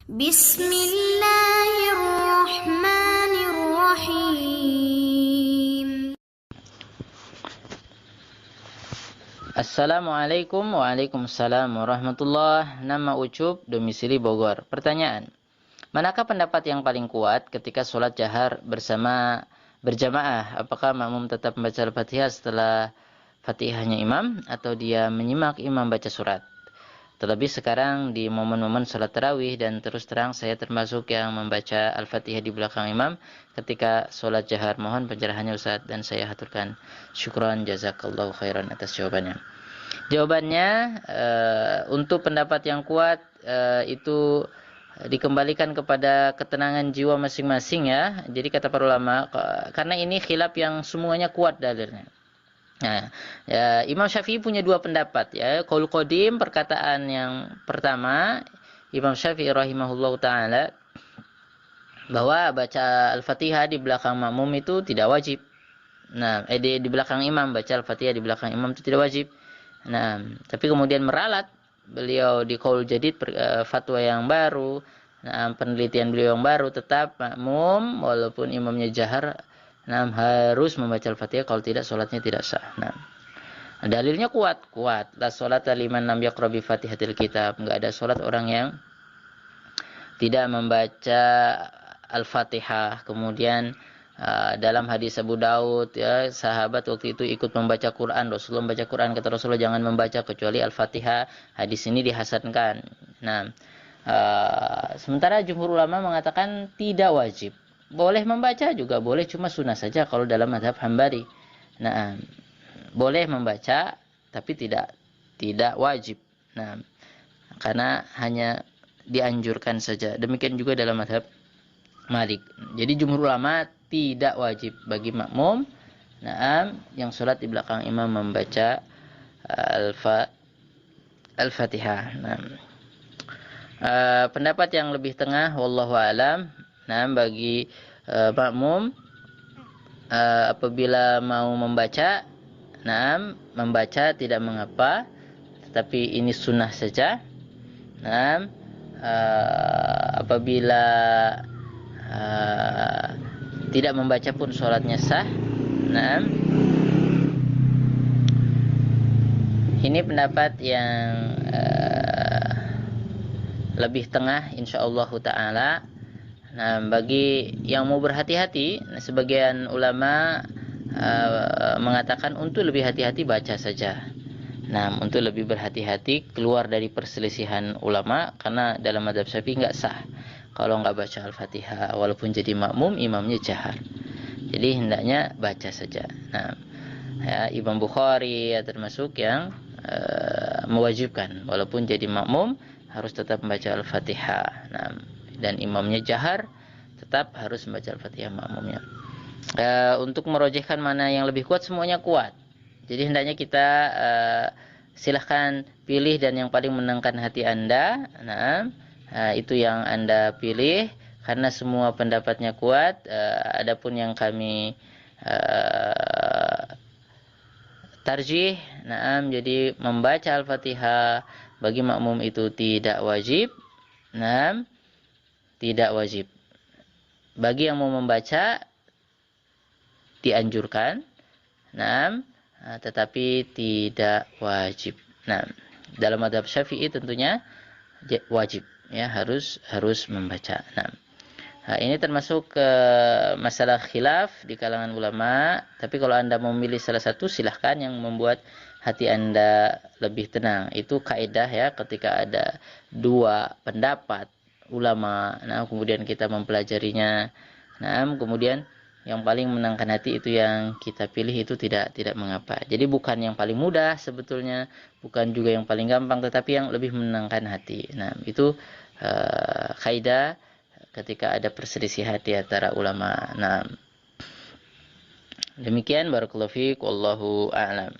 Bismillahirrahmanirrahim. Assalamualaikum. Waalaikumsalam warahmatullah. Nama Ucup, domisili Bogor. Pertanyaan: manakah pendapat yang paling kuat ketika sholat jahar berjamaah? Apakah makmum tetap membaca Al-Fatihah setelah Fatihahnya imam, atau dia menyimak imam baca surat? Terlebih sekarang di momen-momen sholat tarawih, dan terus terang saya termasuk yang membaca Al-Fatihah di belakang imam ketika sholat jahar. Mohon pencerahannya Ustaz, dan saya haturkan syukran jazakallahu khairan atas jawabannya. Jawabannya, untuk pendapat yang kuat itu dikembalikan kepada ketenangan jiwa masing-masing ya. Jadi kata para ulama, karena ini khilaf yang semuanya kuat dalilnya. Nah, ya, Imam Syafi'i punya dua pendapat ya. Qaul qadim, perkataan yang pertama, Imam Syafi'i rahimahullahu taala, bahwa baca Al-Fatihah di belakang makmum itu tidak wajib. Nah, di belakang imam, baca Al-Fatihah di belakang imam itu tidak wajib. Nah, tapi kemudian meralat beliau di Qaul Jadid, fatwa yang baru, penelitian beliau yang baru, tetap makmum walaupun imamnya jahar, harus membaca Al-Fatihah, kalau tidak sholatnya tidak sah. Dalilnya kuat. La sholata liman lam yaqra bi Fatihatil Kitab. Enggak ada sholat orang yang tidak membaca Al-Fatihah. Kemudian dalam hadis Abu Daud ya, sahabat waktu itu ikut membaca Quran, Rasulullah membaca Quran, kata Rasulullah jangan membaca kecuali Al-Fatihah. Hadis ini dihasankan. Sementara jumhur ulama mengatakan tidak wajib. Boleh membaca juga boleh, cuma sunnah saja kalau dalam mazhab Hambali. Boleh membaca tapi tidak wajib. Karena hanya dianjurkan saja. Demikian juga dalam mazhab Malik. Jadi jumhur ulama tidak wajib bagi makmum yang sholat di belakang imam membaca Al-Fatihah. Pendapat yang lebih tengah wallahu alam, bagi makmum apabila mau membaca, membaca tidak mengapa, tetapi ini sunnah saja. Apabila tidak membaca pun sholatnya sah. Ini pendapat yang lebih tengah insyaallah ta'ala. Bagi yang mau berhati-hati, sebagian ulama mengatakan untuk lebih hati-hati baca saja. Untuk lebih berhati-hati keluar dari perselisihan ulama, karena dalam mazhab Syafi'i enggak sah kalau enggak baca Al-Fatihah walaupun jadi makmum imamnya jahar. Jadi hendaknya baca saja. Imam Bukhari ya, termasuk yang mewajibkan walaupun jadi makmum harus tetap membaca Al-Fatihah. Dan imamnya jahar, tetap harus membaca Al-Fatihah makmumnya. Untuk merojehkan mana yang lebih kuat, semuanya kuat. Jadi hendaknya kita silahkan pilih, dan yang paling menenangkan hati Anda, itu yang Anda pilih, karena semua pendapatnya kuat. Adapun yang kami tarjih, jadi membaca Al-Fatihah bagi makmum itu tidak wajib. Tidak wajib. Bagi yang mau membaca dianjurkan, tetapi tidak wajib. Dalam mazhab Syafi'i tentunya wajib ya, harus membaca. Ini termasuk masalah khilaf di kalangan ulama, tapi kalau Anda mau memilih salah satu, silahkan yang membuat hati Anda lebih tenang. Itu kaidah ya, ketika ada dua pendapat ulama, kemudian kita mempelajarinya, kemudian yang paling menenangkan hati itu yang kita pilih, itu tidak mengapa. Jadi bukan yang paling mudah sebetulnya, bukan juga yang paling gampang, tetapi yang lebih menenangkan hati. Itu kaidah ketika ada perselisihan di antara ulama. Demikian, barakallahu fiik, wallahu a'lam.